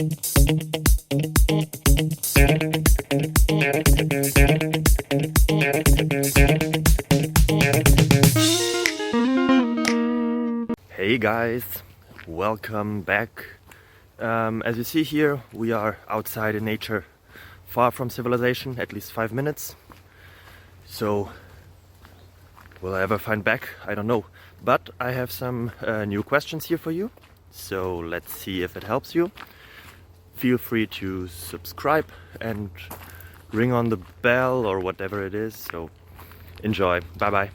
Hey guys, welcome back. As you see here, we are outside in nature, far from civilization, at least 5 minutes. So, will I ever find back? I don't know. But I have some new questions here for you. So let's see if it helps you. Feel free to subscribe and ring on the bell or whatever it is. So enjoy. Bye bye.